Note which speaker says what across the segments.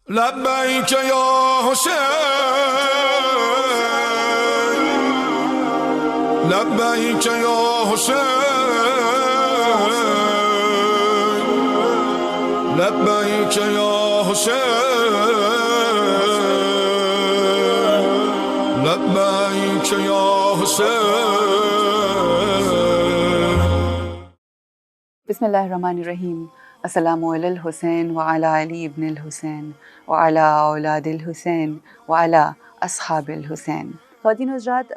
Speaker 1: لبیک یا حسین، لبیک یا حسین، لبیک یا حسین، لبیک یا حسین۔
Speaker 2: بسم اللہ الرحمن الرحیم۔ السلام علی الحسین وعلی علی ابن الحسین وعلی اولاد الحسین وعلی اصحاب الحسین۔ خواتین و حضرات،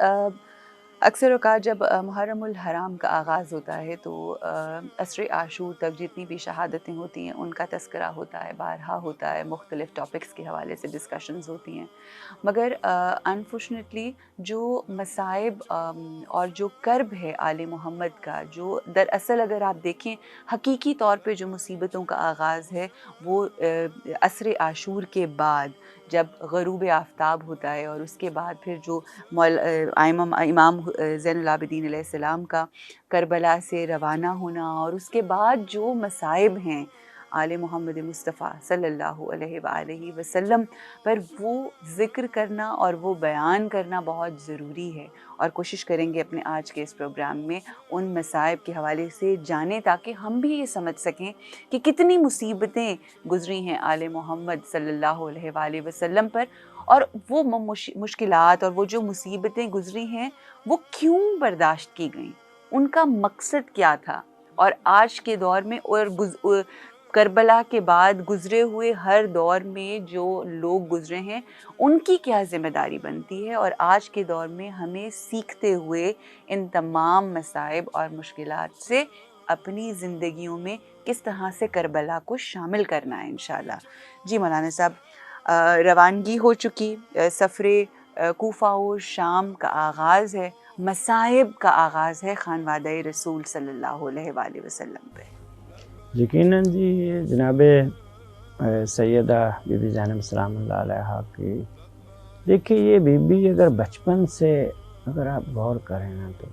Speaker 2: اکثر اوقات جب محرم الحرام کا آغاز ہوتا ہے تو عصر عاشور تک جتنی بھی شہادتیں ہوتی ہیں ان کا تذکرہ ہوتا ہے، بارہا ہوتا ہے، مختلف ٹاپکس کے حوالے سے ڈسکشنز ہوتی ہیں، مگر انفارچونیٹلی جو مصائب اور جو کرب ہے آل محمد کا، جو دراصل اگر آپ دیکھیں حقیقی طور پہ جو مصیبتوں کا آغاز ہے وہ عصر عاشور کے بعد جب غروب آفتاب ہوتا ہے، اور اس کے بعد پھر جو امام زین العابدین علیہ السلام کا کربلا سے روانہ ہونا، اور اس کے بعد جو مصائب ہیں آل محمد مصطفیٰ صلی اللہ علیہ وآلہ وسلم پر، وہ ذکر کرنا اور وہ بیان کرنا بہت ضروری ہے، اور کوشش کریں گے اپنے آج کے اس پروگرام میں ان مصائب کے حوالے سے جانیں تاکہ ہم بھی یہ سمجھ سکیں کہ کتنی مصیبتیں گزری ہیں آل محمد صلی اللہ علیہ وآلہ وسلم پر، اور وہ مشکلات اور وہ جو مصیبتیں گزری ہیں وہ کیوں برداشت کی گئیں، ان کا مقصد کیا تھا، اور آج کے دور میں اور کربلا کے بعد گزرے ہوئے ہر دور میں جو لوگ گزرے ہیں ان کی کیا ذمہ داری بنتی ہے، اور آج کے دور میں ہمیں سیکھتے ہوئے ان تمام مصائب اور مشکلات سے اپنی زندگیوں میں کس طرح سے کربلا کو شامل کرنا ہے انشاءاللہ۔ جی مولانا صاحب، روانگی ہو چکی، سفر کوفہ و شام کا آغاز ہے، مصائب کا آغاز ہے خانوادہ رسول صلی اللہ علیہ وآلہ وسلم پہ۔
Speaker 3: یقیناً جی، جناب سیدہ بی بی زینب سلام اللہ علیہا کی، دیکھیے یہ بی بی اگر بچپن سے اگر آپ غور کریں نا تو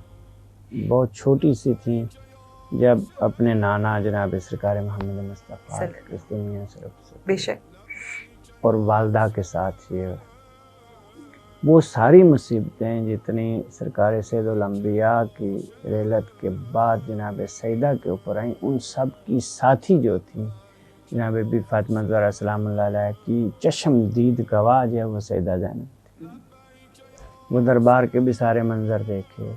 Speaker 3: بہت چھوٹی سی تھیں جب اپنے نانا جناب سرکار محمد مصطفیٰ اس دنیا سے رخصت
Speaker 2: بے شک،
Speaker 3: اور والدہ کے ساتھ یہ وہ ساری مصیبتیں جتنی سرکار سید الانبیاء کی رحلت کے بعد جناب سیدہ کے اوپر آئیں، ان سب کی ساتھی جو تھیں جناب بی فاطمہ زہرا سلام اللہ علیہ کی چشم دید گواہ جو ہے وہ سیدہ زینب تھی۔ وہ دربار کے بھی سارے منظر دیکھے،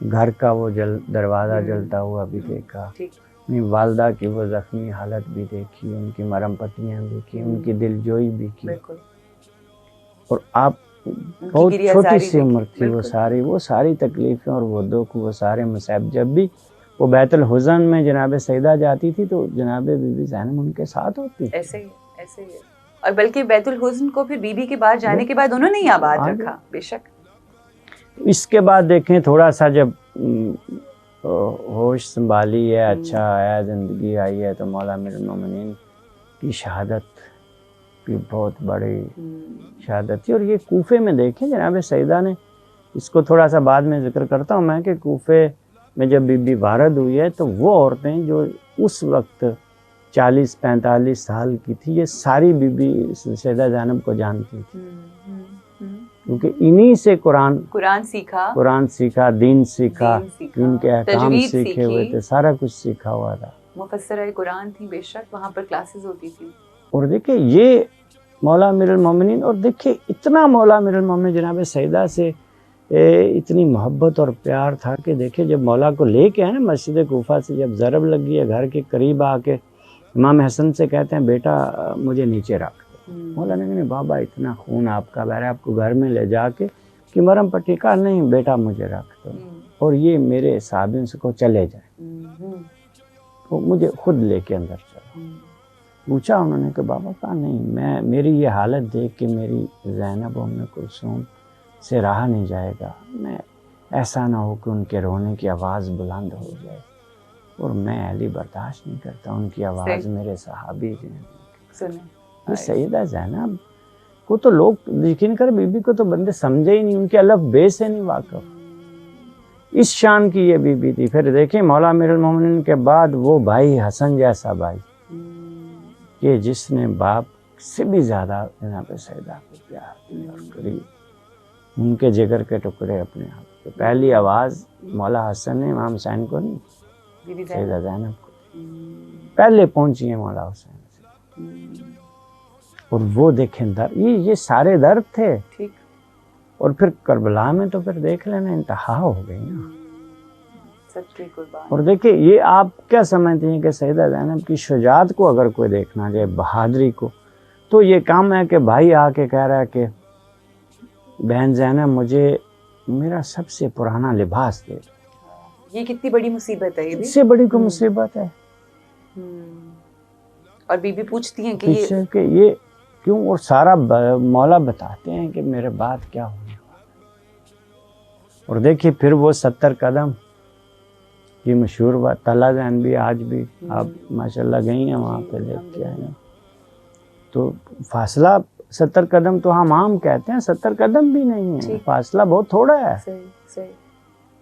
Speaker 3: گھر کا وہ دروازہ جلتا ہوا بھی دیکھا، اپنی والدہ کی وہ زخمی حالت بھی دیکھی، ان کی مرہم پٹیاں دیکھی، ان کی دل جوئی بھی کی، اور آپ بہت چھوٹی سی عمر تھی، وہ ساری تکلیفیں اور وہ دکھ، وہ سارے مصائب، جب بھی وہ بیت الحزن میں جناب سیدہ جاتی تھی تو جناب بی بی زینب ان کے ساتھ ہوتی تھی۔
Speaker 2: ایسے ہی اور بلکہ بیت الحزن کو پھر بی بی کے بعد جانے کے بعد انہوں نے ہی آباد رکھا۔ بے شک۔
Speaker 3: اس کے بعد دیکھیں تھوڑا سا جب ہوش سنبھالی ہے، اچھا آیا، زندگی آئی ہے، تو مولا امیر المومنین کی شہادت بھی بہت بڑی شہادت تھی، اور یہ کوفے میں دیکھیں جناب سیدہ نے، اس کو تھوڑا سا بعد میں ذکر کرتا ہوں میں، کہ کوفے میں جب بی بی وارد ہوئی ہے تو وہ عورتیں جو اس وقت 40-45 سال کی تھی، یہ ساری بی بی سیدہ زینب کو جانتی تھی، کیونکہ انہی سے قرآن سیکھا، دین سیکھا، ان کے احکام سیکھے ہوئے تھے، سارا کچھ سیکھا ہوا تھا،
Speaker 2: مفسرہ قرآن تھی، بے شک وہاں پر کلاسز ہوتی تھی۔
Speaker 3: اور دیکھیں یہ مولا امیر المومنین، اور دیکھیں اتنا مولا امیر المومنین جناب سیدہ سے اتنی محبت اور پیار تھا کہ دیکھیں جب مولا کو لے کے آئے نا مسجد کوفہ سے، جب ضرب لگی ہے گھر کے قریب آ کے امام حسن سے کہتے ہیں بیٹا مجھے نیچے رکھ دو، مولا نے کہا بابا اتنا خون آپ کا بہ رہا ہے، آپ کو گھر میں لے جا کے کہ مرہم پٹی کا نہیں بیٹا مجھے رکھ دو، اور یہ میرے صحابیوں سے کو چلے جائیں، تو مجھے خود لے کے اندر چلا۔ پوچھا انہوں نے کہ بابا کہا نہیں، میری یہ حالت دیکھ کے میری زینب و ام کلثوم سے رہا نہیں جائے گا، میں ایسا نہ ہو کہ ان کے رونے کی آواز بلند ہو جائے، اور میں اہلی برداشت نہیں کرتا ان کی آواز میرے صحابی جنہیں یہ سیدہ زینب کو تو لوگ یقین کر، بی بی کو تو بندے سمجھے ہی نہیں، ان کے الف بے سے نہیں واقف، اس شان کی یہ بی بی تھی۔ پھر دیکھیں مولا امیر المومنین کے بعد وہ بھائی حسن جیسا بھائی کہ جس نے باپ سے بھی زیادہ جناب سیدہ پہ پیار کیا اور قریب ان کے جگر کے ٹکڑے اپنے آپ کے. پہلی آواز مولا حسن نے امام حسین کو نہیں, سیدہ زینب کو پہلے پہنچی ہے مولا حسین سے. اور وہ دیکھیں درد, یہ سارے درد تھے.
Speaker 2: ٹھیک.
Speaker 3: اور پھر کربلا میں تو پھر دیکھ لینا انتہا ہو گئی نا.
Speaker 2: سچ کی قربان.
Speaker 3: اور دیکھیں یہ آپ کیا سمجھتے ہیں کہ سیدہ زینب کی شجاعت کو اگر کوئی دیکھنا جائے, بہادری کو, تو یہ کام ہے کہ بھائی آ کے کہہ رہا ہے کہ بہن زینب مجھے میرا سب سے پرانا لباس دے.
Speaker 2: یہ کتنی بڑی مصیبت ہے,
Speaker 3: اس سے بڑی کوئی مصیبت ہے.
Speaker 2: اور بی بی پوچھتی ہیں کہ
Speaker 3: یہ کیوں, اور سارا مولا بتاتے ہیں کہ میرے بعد کیا ہونے والا. اور دیکھیے پھر وہ 70 قدم یہ مشہور بات, طلحہ زین بھی آج بھی آپ ماشاءاللہ گئی ہیں وہاں پہ دیکھ کے آئے ہیں, تو فاصلہ 70 قدم تو ہم عام کہتے ہیں, 70 قدم بھی نہیں ہے, فاصلہ بہت تھوڑا ہے.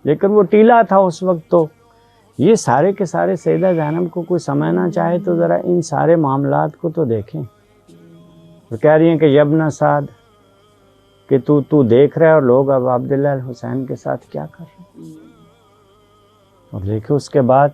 Speaker 3: لیکن وہ ٹیلا تھا اس وقت. تو یہ سارے کے سارے سیدہ زینب کو کوئی سمجھنا چاہے تو ذرا ان سارے معاملات کو تو دیکھیں. وہ کہہ رہی ہیں کہ یبن سعد کہ تو دیکھ رہا ہے اور لوگ اب عبداللہ الحسین کے ساتھ کیا کر رہے ہیں. اور دیکھو اس کے بعد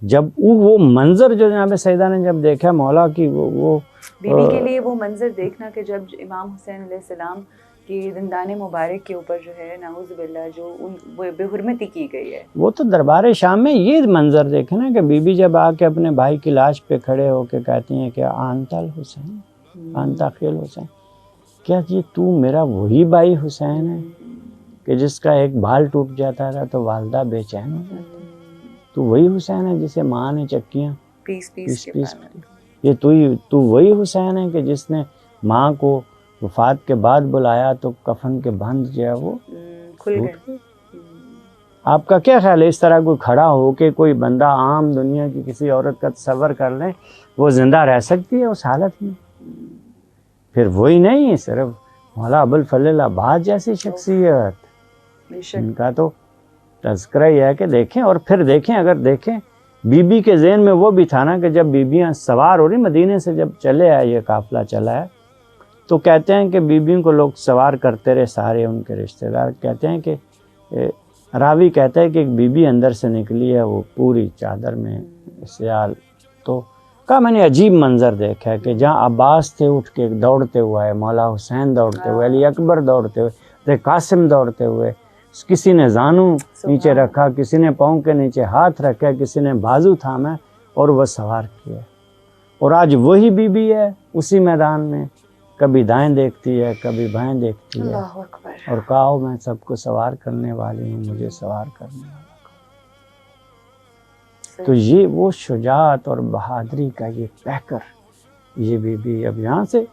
Speaker 3: جب وہ منظر جو جناب سیدہ نے جب دیکھا مولا کی, وہ
Speaker 2: بی بی کے لیے وہ منظر دیکھنا کہ جب امام حسین علیہ السلام کی دندان مبارک کے اوپر جو ہے نعوذ باللہ جو بے حرمتی کی گئی ہے, وہ
Speaker 3: تو دربار شام میں یہ منظر دیکھے نا کہ بی بی جب آ کے اپنے بھائی کی لاش پہ کھڑے ہو کے کہتی ہیں کہ آنت الحسین, آنت اخی الحسین, کیا یہ تو میرا وہی بھائی حسین ہے کہ جس کا ایک بال ٹوٹ جاتا تھا تو والدہ بے چین ہو جاتی, تو وہی حسین ہے جسے ماں نے چکیاں
Speaker 2: پیس
Speaker 3: یہ تو وہی حسین ہے کہ جس نے ماں کو وفات کے بعد بلایا تو کفن کے بند جو ہے وہ
Speaker 2: کھل گئے.
Speaker 3: آپ کا کیا خیال ہے, اس طرح کوئی کھڑا ہو کے کوئی بندہ عام دنیا کی کسی عورت کا تصور کر لیں, وہ زندہ رہ سکتی ہے اس حالت میں؟ پھر وہی نہیں, صرف مولا ابوالفضل عباس جیسی شخصیت, ان کا تو تذکرہ یہ ہے کہ دیکھیں. اور پھر دیکھیں, اگر دیکھیں بی بی کے ذہن میں وہ بھی تھا نا کہ جب بیبیاں سوار ہو رہی مدینے سے جب چلے آئے, یہ قافلہ چلا ہے, تو کہتے ہیں کہ بیبیوں کو لوگ سوار کرتے رہے, سارے ان کے رشتہ دار. کہتے ہیں کہ راوی کہتا ہے کہ ایک بی بی اندر سے نکلی ہے, وہ پوری چادر میں سیال. تو کہا میں نے عجیب منظر دیکھا ہے کہ جہاں عباس تھے اٹھ کے دوڑتے ہوئے آئے, مولا حسین دوڑتے ہوئے, علی اکبر دوڑتے ہوئے, قاسم دوڑتے ہوئے, کسی نے زانو نیچے رکھا, کسی نے پاؤں کے نیچے ہاتھ رکھا, کسی نے بازو تھاما اور وہ سوار کیا. اور آج وہی بی بی ہے اسی میدان میں, کبھی دائیں دیکھتی ہے کبھی بائیں دیکھتی ہے, اور کہا میں سب کو سوار کرنے والی ہوں, مجھے سوار کرنے والا. تو یہ وہ شجاعت اور بہادری کا یہ پیکر, یہ بی بی اب یہاں سے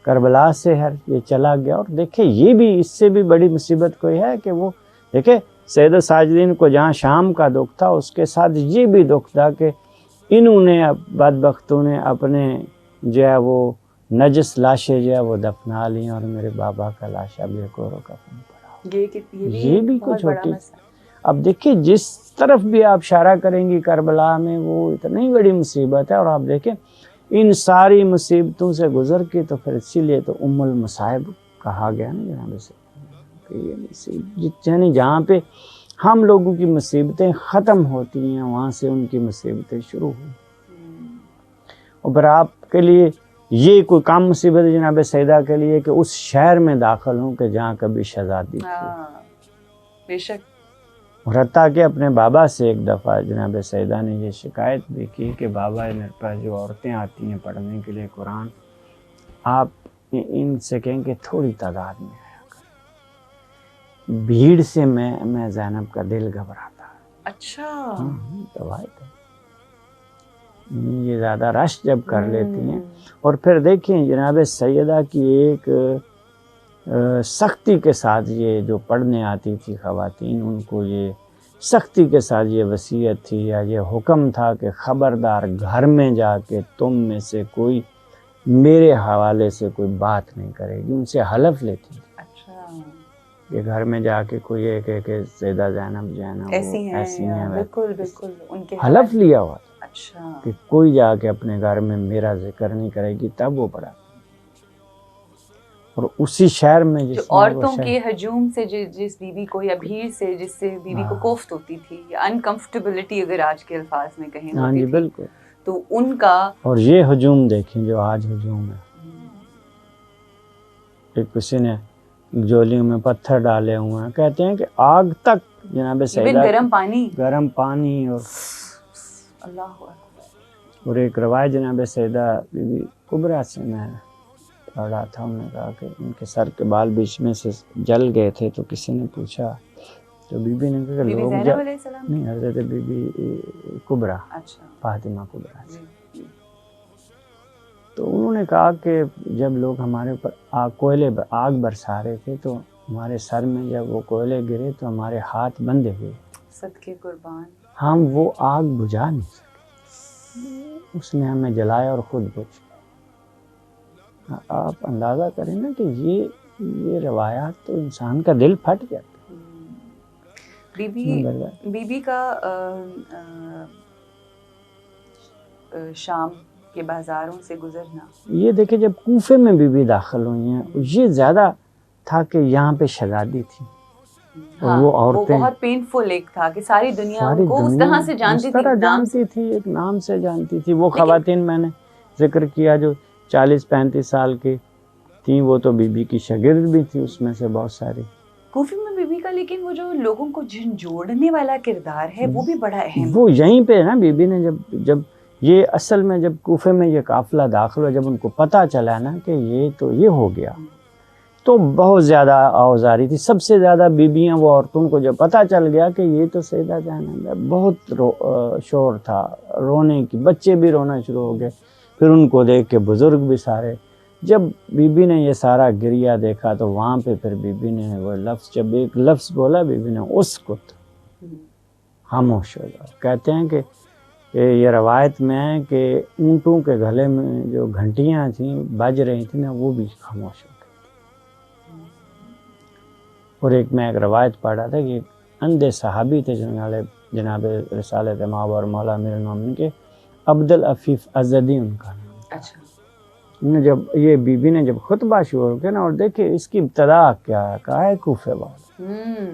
Speaker 3: کربلا سے یہ چلا گیا. اور دیکھیں یہ بھی اس سے بھی بڑی مصیبت کوئی ہے کہ وہ دیکھیں سید ساجدین کو جہاں شام کا دکھ تھا, اس کے ساتھ یہ بھی دکھ تھا کہ انہوں نے بدبختوں نے اپنے جو ہے وہ نجس لاشیں جو ہے وہ دفنا لی, اور میرے بابا کا لاشا بے کور و کفن پڑا. یہ بھی کچھ چھوٹی. اب دیکھیں جس طرف بھی آپ اشارہ کریں گی کربلا میں وہ اتنی بڑی مصیبت ہے. اور آپ دیکھیں ان ساری مصیبتوں سے گزر کے تو پھر اسی لیے تو ام المصائب کہا گیا نا جناب سے, کہ یہ مصیبت یعنی جہاں پہ ہم لوگوں کی مصیبتیں ختم ہوتی ہیں وہاں سے ان کی مصیبتیں شروع ہوئی. اور پھر آپ کے لیے یہ کوئی کام مصیبت ہے جناب سیدہ کے لیے کہ اس شہر میں داخل ہوں کہ جہاں کبھی شہزادی تھی.
Speaker 2: بے شک.
Speaker 3: اور حتیٰ کہ اپنے بابا سے ایک دفعہ جناب سیدہ نے یہ شکایت بھی کی کہ بابا میرے پاس جو عورتیں آتی ہیں پڑھنے کے لیے قرآن, آپ ان سے کہیں کہ تھوڑی تعداد میں آیا کریں, بھیڑ سے میں زینب کا دل گھبراتا.
Speaker 2: اچھا
Speaker 3: روایت ہے یہ زیادہ رش جب کر لیتی ہیں. اور پھر دیکھیں جناب سیدہ کی ایک سختی کے ساتھ یہ جو پڑھنے آتی تھی خواتین, ان کو یہ سختی کے ساتھ یہ وصیت تھی یا یہ حکم تھا کہ خبردار گھر میں جا کے تم میں سے کوئی میرے حوالے سے کوئی بات نہیں کرے گی. ان سے حلف لیتی تھی.
Speaker 2: اچھا.
Speaker 3: کہ گھر میں جا کے کوئی یہ کہ سیدہ زینب جو ہے نا ایسی ہیں,
Speaker 2: بالکل بالکل ان کے
Speaker 3: حلف لیا ہوا تھا.
Speaker 2: اچھا
Speaker 3: کہ کوئی جا کے اپنے گھر میں میرا ذکر نہیں کرے گی، تب وہ پڑھا. اور اسی شہر میں
Speaker 2: جو
Speaker 3: جس میں وہ
Speaker 2: عورتوں
Speaker 3: شہر
Speaker 2: کے ہجوم سے جس بیوی کو یا بھیڑ سے جس سے بیوی کو کوفت ہوتی تھی یا انکمفرٹیبلٹی اگر آج کے الفاظ میں کہیں
Speaker 3: ہاں
Speaker 2: ہوتی
Speaker 3: جی
Speaker 2: تھی،
Speaker 3: بالکل.
Speaker 2: تو ان کا
Speaker 3: اور یہ ہجوم دیکھیں جو آج ہجوم ہے. ایک کسی نے جولیوں میں پتھر ڈالے ہوئے ہیں، کہتے ہیں کہ آگ تک جناب
Speaker 2: ایون
Speaker 3: سیدہ
Speaker 2: گرم پانی
Speaker 3: اور
Speaker 2: اللہ اکبر.
Speaker 3: اور ایک روایت جناب سیدہ بی بی کبریٰ سے میں پڑھ رہا تھا، انہوں نے کہا کہ ان کے سر کے بال بیچ میں سے جل گئے تھے، تو کسی نے پوچھا تو بی بی نے کہا کہ
Speaker 2: بی بی
Speaker 3: لوگ
Speaker 2: زینب علیہ السلام
Speaker 3: نہیں، حضرت بی بی کبریٰ،
Speaker 2: اچھا
Speaker 3: فاطمہ کبریٰ.
Speaker 2: جی.
Speaker 3: تو انہوں نے کہا کہ جب لوگ ہمارے اوپر آگ برسا رہے تھے تو ہمارے سر میں جب وہ کوئلے گرے تو ہمارے ہاتھ بندھے ہوئے،
Speaker 2: صدقے قربان.
Speaker 3: ہم وہ آگ بجھا نہیں سکے، اس نے ہمیں جلایا اور خود بجھ گئے. آپ اندازہ کریں نا کہ یہ روایات تو انسان کا دل پھٹ جاتا ہے.
Speaker 2: بی بی کا شام کے بازاروں سے گزرنا،
Speaker 3: یہ دیکھیں جب کوفے میں بی داخل ہوئی ہیں، یہ زیادہ تھا کہ یہاں پہ شہزادی تھی اور وہ عورتیں،
Speaker 2: وہ بہت پینفل ایک تھا کہ ساری دنیا
Speaker 3: ساری
Speaker 2: ان کو اس
Speaker 3: دنیا
Speaker 2: طرح سے جانتی
Speaker 3: اس طرح
Speaker 2: تھی،
Speaker 3: جانتی تھی، ایک نام سے جانتی تھی. وہ خواتین میں نے ذکر کیا جو 40-35 سال کی تھیں، وہ تو بی بی کی شاگرد بھی تھی اس میں سے بہت ساری.
Speaker 2: کوفے میں بی بی کا لیکن وہ جو لوگوں کو جوڑنے والا کردار ہے وہ بھی بڑا اہم.
Speaker 3: وہ یہیں پہ نا بی بی نے جب یہ اصل میں جب کوفے میں یہ قافلہ داخل ہوا، جب ان کو پتہ چلا نا کہ یہ ہو گیا، تو بہت زیادہ آوازاری تھی. سب سے زیادہ بیویاں وہ عورتوں کو جب پتہ چل گیا کہ یہ تو سیدہ زینب ہے، بہت شور تھا، رونے کی، بچے بھی رونا شروع ہو گئے. پھر ان کو دیکھ کے بزرگ بھی سارے. جب بی بی نے یہ سارا گریہ دیکھا تو وہاں پہ پھر بی بی نے وہ لفظ، جب ایک لفظ بولا بی بی نے، اسکت، خاموش ہو جاؤ. کہتے ہیں کہ یہ روایت میں ہے کہ اونٹوں کے گلے میں جو گھنٹیاں تھیں بج رہی تھیں نا، وہ بھی خاموش ہو گئی. اور میں ایک روایت پڑھ رہا تھا کہ اندھے صحابی تھے جناب رسالت مآب اور مولا امیر المومنین کے عبدالعفیف ازدی ان کا نام.
Speaker 2: اچھا.
Speaker 3: جب یہ بی بی نے جب خطبہ شروع کیا نا، اور دیکھیں اس کی ابتدا کیا کہا ہے، کوفے والے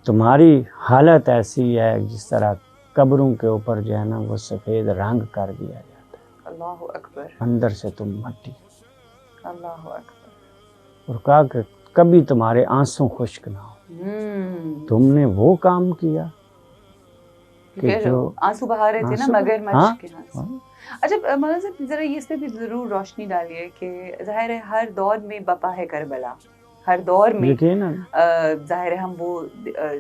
Speaker 3: تمہاری حالت ایسی ہے جس طرح قبروں کے اوپر جو ہے نا وہ سفید رنگ کر دیا جاتا ہے،
Speaker 2: اللہ اکبر،
Speaker 3: اندر سے تم مٹی.
Speaker 2: اللہ اکبر.
Speaker 3: اور کہا کہ کبھی تمہارے آنسوں خشک نہ ہو. تم نے وہ کام کیا کہ جو
Speaker 2: آنسو بہا رہے تھے نا مگرمچھ کے آنسو. اچھا مولانا صاحب ذرا اس پہ بھی ضرور روشنی ڈالیے کہ ظاہر ہے ہر دور میں بپا ہے کربلا، ہر دور میں ظاہر ہے ہم وہ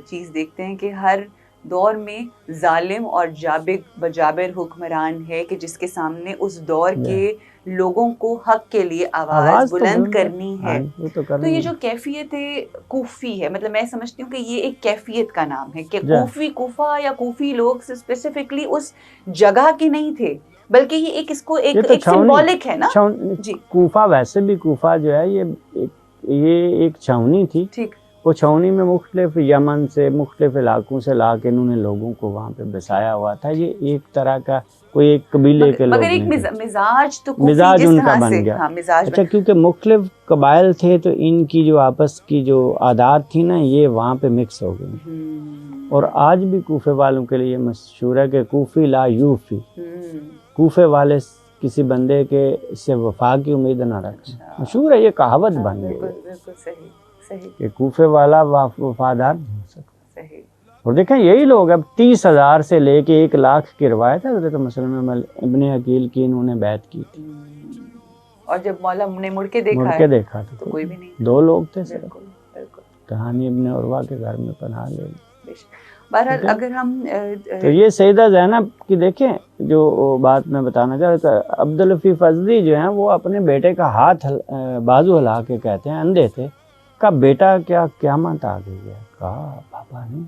Speaker 2: چیز دیکھتے ہیں کہ ہر دور میں ظالم اور جابر حکمران ہے کہ جس کے سامنے اس دور کے لوگوں کو حق کے لیے آواز بلند کرنی ہے. تو یہ جو کیفیت کوفی ہے، مطلب میں سمجھتی ہوں کہ یہ ایک کیفیت کا نام ہے کہ کوفہ یا کوفی لوگ اسپیسیفکلی اس جگہ کے نہیں تھے، بلکہ یہ ایک اس کو ایک سمبولک ہے نا.
Speaker 3: جی کوفہ، ویسے بھی کوفہ جو ہے یہ ایک چھاونی تھی. ٹھیک. وہ چھاونی میں مختلف یمن سے مختلف علاقوں سے لا کے انہوں نے لوگوں کو وہاں پہ بسایا ہوا تھا. یہ ایک طرح کا کوئی ایک قبیلے کے لوگ، مگر ایک مزاج ان کا بن گیا. اچھا کیونکہ مختلف قبائل تھے تو ان کی جو آپس کی جو عادات تھی نا یہ وہاں پہ مکس ہو گئی. اور آج بھی کوفے والوں کے لیے مشہور ہے کہ کوفی لا یوفی، کوفے والے کسی بندے کے سے وفا کی امید نہ رکھیں. مشہور ہے، یہ کہاوت بن گئی کہ کوفے والا وفادار نہیں ہو سکتا. اور دیکھیں یہی لوگ اب 30,000 سے لے کے 1,00,000 کی روایت ہے حضرت مسلمہ ابن عقیل کی، انہوں نے بیعت کی تھی.
Speaker 2: اور جب مولا نے مڑ کے دیکھا تو کوئی بھی نہیں،
Speaker 3: 2 لوگ تھے صرف. کہانی ابن عروہ کے گھر میں پناہ لے لی.
Speaker 2: بہرحال اگر ہم
Speaker 3: تو یہ سیدہ زینب کی دیکھیں جو بات میں بتانا چاہ رہا تھا، عبدالعفیف ازدی جو ہیں وہ اپنے بیٹے کا ہاتھ بازو ہلا کے کہتے ہیں، اندھے تھے، کہا بیٹا کیا قیامت آ گئی ہے؟ کہا بابا نہیں.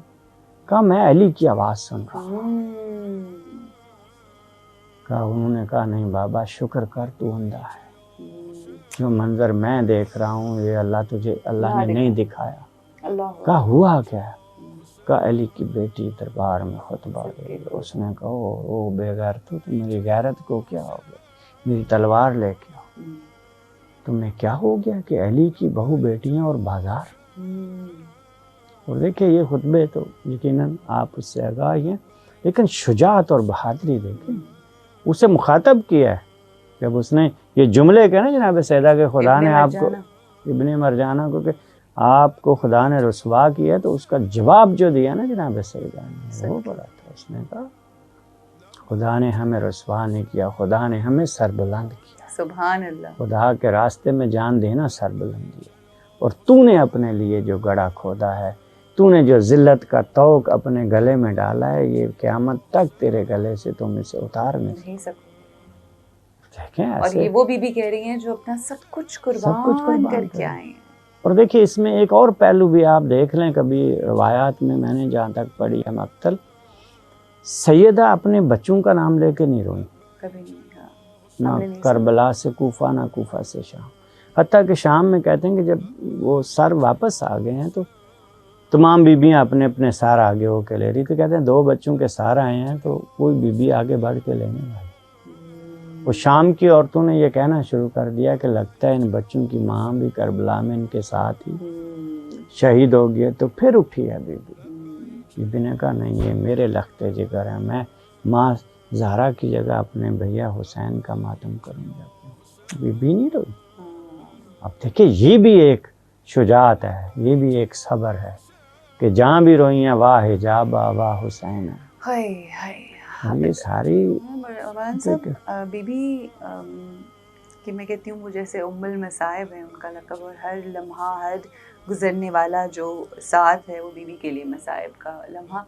Speaker 3: کہا میں علی کی آواز سن رہا ہوں. کہا انہوں نے کہا نہیں بابا شکر کر، تو اندھا ہے. جو منظر میں دیکھ رہا ہوں یہ اللہ نے نہیں دکھایا. کہا ہوا کیا ہے؟ کہا علی کی بیٹی دربار میں خطبہ دے گی. اس نے کہا او بے غیرتو، تو میری غیرت کو کیا ہو گیا؟ میری تلوار لے کے آؤ. تمہیں کیا ہو گیا کہ علی کی بہو بیٹیاں اور بازار؟ اور دیکھیں یہ خطبے تو یقیناً آپ اس سے آگاہ ہیں، لیکن شجاعت اور بہادری دیکھیں. اسے مخاطب کیا ہے جب اس نے یہ جملے کہے نا جناب سیدہ کہ خدا نے آپ کو، ابن مرجانہ کو، کہ آپ کو خدا نے رسوا کیا، تو اس کا جواب جو دیا نا جناب سیدہ نے وہ بڑا تھا. اس نے کہا خدا نے ہمیں رسوا نہیں کیا، خدا نے ہمیں سربلند کیا.
Speaker 2: سبحان اللہ.
Speaker 3: خدا کے راستے میں جان دینا سربلندی ہے. اور تو نے اپنے لیے جو گڑھا کھودا ہے، تو نے جو ذلت کا طوق اپنے گلے میں ڈالا ہے، یہ قیامت تک تیرے گلے سے تم اسے اتار نہیں
Speaker 2: سکتے.
Speaker 3: دیکھیں
Speaker 2: اور
Speaker 3: ایسے.
Speaker 2: یہ وہ بی بی کہہ رہی ہیں جو اپنا سب کچھ قربان کر کے آئے ہیں.
Speaker 3: اور دیکھیں اس میں ایک اور پہلو بھی آپ دیکھ لیں، کبھی روایات میں نے جہاں تک پڑھی ہے مقتل، سیدہ اپنے بچوں کا نام لے کے نہیں روئی،
Speaker 2: کبھی نہیں کہا.
Speaker 3: نہ کربلا سے کوفہ نہ کوفہ سے شام. حتیٰ کہ شام میں کہتے ہیں کہ جب وہ سر واپس آ گئے ہیں تو تمام بیبیاں اپنے اپنے سار آگے ہو کے لے رہی. تو کہتے ہیں 2 بچوں کے سار آئے ہیں تو کوئی بیوی آگے بڑھ کے لینے والی. وہ شام کی عورتوں نے یہ کہنا شروع کر دیا کہ لگتا ہے ان بچوں کی ماں بھی کربلا میں ان کے ساتھ ہی شہید ہو گئی. تو پھر اٹھی ہے بیوی نے کہا نہیں، یہ میرے لختے جگر ہے، میں ماں زہرا کی جگہ اپنے بھیا حسین کا ماتم کروں گا. بیوی نہیں روئی. اب دیکھیں یہ بھی ایک شجاعت ہے، یہ بھی ایک صبر ہے کہ جہاں بھی روئی ہیں واہ حجابہ واہ حسین. یہ ساری
Speaker 2: مولانا صاحب بی بی کہ میں کہتی ہوں وہ جیسے ام المصائب ہیں، ان کا لقب، اور ہر لمحہ ہر گزرنے والا جو ساتھ ہے وہ بی بی کے لیے مصائب کا لمحہ.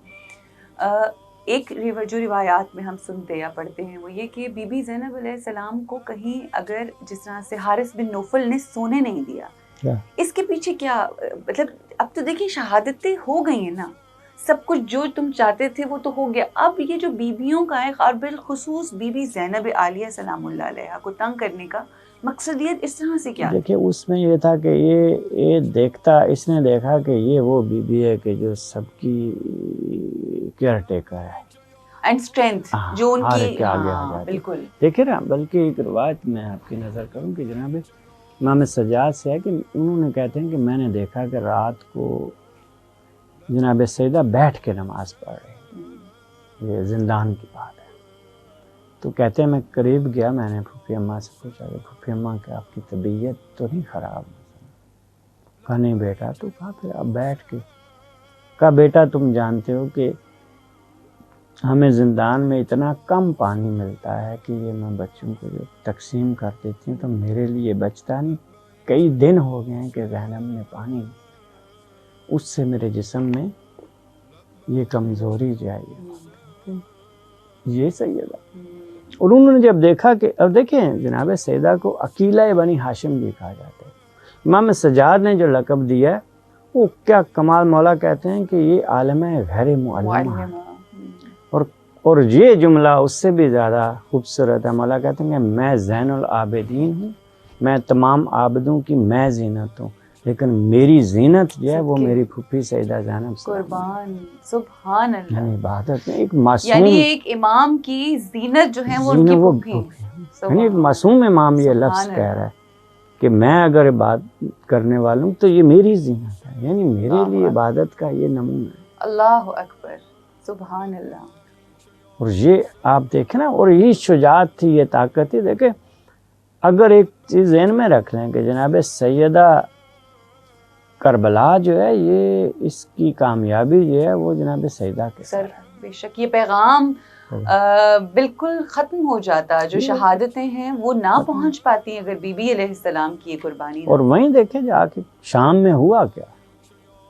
Speaker 2: ایک جو روایات میں ہم سنتے یا پڑھتے ہیں وہ یہ کہ بی بی زینب علیہ السلام کو کہیں اگر جس طرح سے حارث بن نوفل نے سونے نہیں دیا، اس کے پیچھے کیا مطلب؟ اب تو دیکھیں شہادتیں ہو گئی ہیں نا، سب کچھ جو تم چاہتے تھے وہ تو ہو گیا. اب یہ جو بیبیوں کا ہے، اور بالخصوص بی بی زینب عالیہ سلام اللہ علیہا کو تنگ کرنے کا مقصد یہ اس طرح سے کیا؟
Speaker 3: دیکھیں اس میں یہ تھا کہ یہ دیکھتا، اس نے دیکھا کہ یہ وہ بی بی ہے کہ جو سب کی کیئر ٹیکر ہے
Speaker 2: اینڈ اسٹرینتھ جو ان کی
Speaker 3: آگے آ جاتی.
Speaker 2: بالکل
Speaker 3: دیکھیں نا، بلکہ ایک روایت میں آپ کی نظر کروں کہ جناب امام سجاد سے ہے کہ انہوں نے کہتے ہیں کہ میں نے دیکھا کہ رات کو جناب سیدہ بیٹھ کے نماز پڑھ رہے. یہ زندان کی بات ہے. تو کہتے ہیں میں قریب گیا، میں نے پھوپھی اماں سے پوچھا کہ پھوپھی اماں کہ آپ کی طبیعت تو نہیں خراب؟ کہا نہیں بیٹا. تو کہا پھر اب بیٹھ کے، کہا بیٹا تم جانتے ہو کہ ہمیں زندان میں اتنا کم پانی ملتا ہے کہ یہ میں بچوں کو جو تقسیم کر دیتی ہوں تو میرے لیے بچتا نہیں. کئی دن ہو گئے ہیں کہ زینب نے پانی، اس سے میرے جسم میں یہ کمزوری جائی. یہ سیدہ. اور انہوں نے جب دیکھا کہ اب دیکھیں جناب سیدہ کو عقیلہ بنی ہاشم بھی کہا جاتا ہے. امام سجاد نے جو لقب دیا ہے وہ کیا کمال. مولا کہتے ہیں کہ یہ عالم غیر معلم ہے. اور یہ جملہ اس سے بھی زیادہ خوبصورت ہے. مولا کہتے ہیں کہ میں زین العابدین ہوں، میں تمام عابدوں کی میں زینت ہوں، لیکن میری زینت جو ہے وہ میری پھوپھی سیدہ زینب
Speaker 2: قربان. سبحان اللہ.
Speaker 3: یعنی عبادت میں ایک معصوم،
Speaker 2: یعنی ایک امام کی زینت جو ہے وہ ان کی پھوپھی.
Speaker 3: یعنی ایک معصوم امام یہ لفظ کہہ رہا ہے کہ میں اگر عبادت کرنے والوں تو یہ میری زینت ہے، یعنی میرے لیے عبادت کا یہ نمونہ ہے. اللہ
Speaker 2: اکبر. سبحان اللہ.
Speaker 3: اور یہ آپ دیکھیں نا، اور یہی شجاعت تھی، یہ طاقت تھی. دیکھیں اگر ایک چیز ذہن میں رکھ لیں کہ جناب سیدہ کربلا جو ہے یہ اس کی کامیابی جو ہے وہ جناب سیدہ کے سر.
Speaker 2: بے شک یہ پیغام بالکل ختم ہو جاتا، جو شہادتیں ہیں وہ نہ پہنچ پاتی اگر بی بی علیہ السلام کی یہ قربانی. اور
Speaker 3: وہیں دیکھیں جا کے شام میں ہوا کیا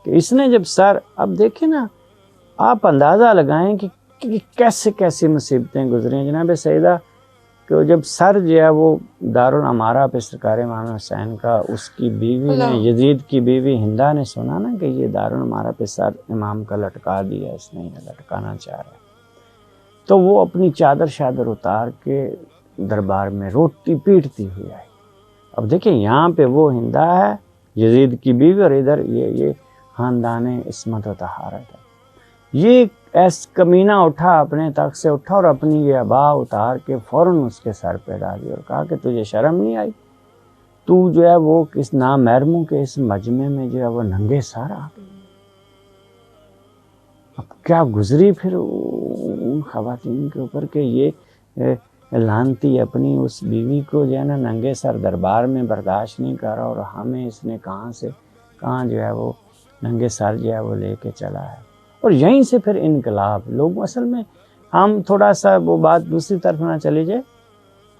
Speaker 3: کہ اس نے جب سر، اب دیکھیں نا آپ اندازہ لگائیں کہ کیسے کیسی مصیبتیں گزری ہیں. جناب سیدہ کہ جب سر جو ہے وہ دارالعمارہ پہ سرکار امام حسین کا، اس کی بیوی نے، یزید کی بیوی ہندہ نے سنا نا کہ یہ دارالعمارہ پہ سر امام کا لٹکا دیا، اس نے یہ لٹکانا چاہ رہا ہے، تو وہ اپنی چادر شادر اتار کے دربار میں روتی پیٹتی ہوئی آئی. اب دیکھیں یہاں پہ وہ ہندہ ہے یزید کی بیوی، اور ادھر یہ خاندان عصمت و طہارت ہے. یہ ایس کمینہ اٹھا، اپنے تخت سے اٹھا اور اپنی یہ عبا اتار کے فوراً اس کے سر پہ ڈالی اور کہا کہ تجھے شرم نہیں آئی؟ تو جو ہے وہ کس نامحرموں کے اس مجمع میں جو ہے وہ ننگے سر آ گئی۔ اب کیا گزری پھر ان خواتین کے اوپر کہ یہ لانتی اپنی اس بیوی کو جو ہے نا ننگے سر دربار میں برداشت نہیں کر رہا، اور ہمیں اس نے کہاں جو ہے وہ ننگے سر جو ہے وہ لے کے چلا ہے۔ اور یہیں سے پھر انقلاب لوگ، اصل میں ہم تھوڑا سا وہ بات دوسری طرف نہ چلی جائے،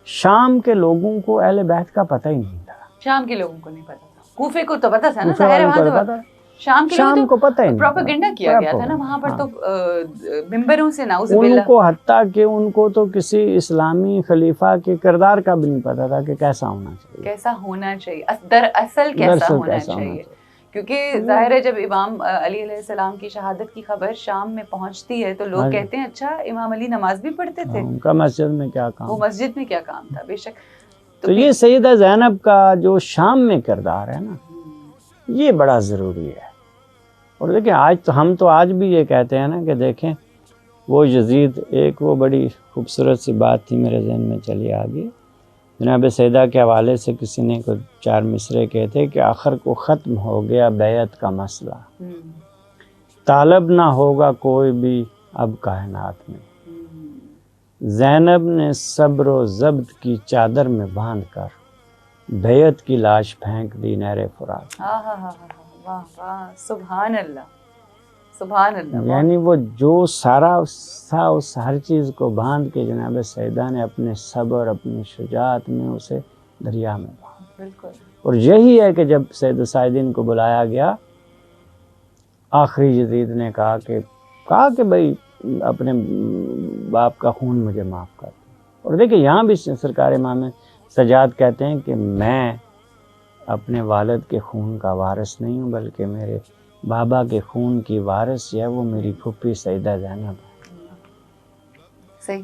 Speaker 3: شام کے لوگوں کو اہل بیت کا پتہ ہی نہیں تھا۔
Speaker 2: شام کے لوگوں کو نہیں پتا تھا، کوفے کو تو پتا تھا نا،
Speaker 3: کوفے والوں کو
Speaker 2: وہاں
Speaker 3: پتہ،
Speaker 2: شام
Speaker 3: کو پتہ ہی نہیں،
Speaker 2: پروپیگنڈا کیا گیا تھا نا وہاں پر، تو ممبروں سے نعوذ باللہ
Speaker 3: ان کو، حتیٰ کہ ان کو تو کسی اسلامی خلیفہ کے کردار کا بھی نہیں پتا تھا کہ کیسا ہونا چاہیے،
Speaker 2: کیسا ہونا چاہیے، دراصل کیسا ہونا چاہیے، کیونکہ ظاہر ہے جب امام علی علیہ السلام کی شہادت کی خبر شام میں پہنچتی ہے تو لوگ کہتے ہیں اچھا امام علی نماز بھی پڑھتے تھے،
Speaker 3: ان کا مسجد میں کیا کام،
Speaker 2: وہ مسجد میں کیا کام تھا، بے شک۔
Speaker 3: تو یہ سیدہ زینب کا جو شام میں کردار ہے نا، یہ بڑا ضروری ہے۔ اور دیکھیں ہم تو آج بھی یہ کہتے ہیں نا کہ دیکھیں وہ یزید، ایک وہ بڑی خوبصورت سی بات تھی میرے ذہن میں چلی آ گئی، جناب سیدہ کے حوالے سے کسی نے کوئی 4 مصرے کہتے کہ آخر کو ختم ہو گیا بیعت کا مسئلہ، طالب نہ ہوگا کوئی بھی اب کائنات میں، زینب نے صبر و ضبط کی چادر میں باندھ کر بیعت کی لاش پھینک دی نہر فرات۔
Speaker 2: واہ واہ، سبحان اللہ سبحان اللہ۔
Speaker 3: یعنی وہ جو سارا تھا اس ہر چیز کو باندھ کے جناب سیدہ نے اپنے صبر، اپنی شجاعت میں اسے دریا میں باندھ،
Speaker 2: بالکل۔
Speaker 3: اور یہی ہے کہ جب سید السائدین کو بلایا گیا، آخری یزید نے کہا کہ بھائی اپنے باپ کا خون مجھے معاف کر دو۔ اور دیکھیں یہاں بھی سرکار امام سجاد کہتے ہیں کہ میں اپنے والد کے خون کا وارث نہیں ہوں، بلکہ میرے بابا کے خون کی وارث جو ہے وہ میری پھپھی سیدہ زینب ہے۔
Speaker 2: صحیح۔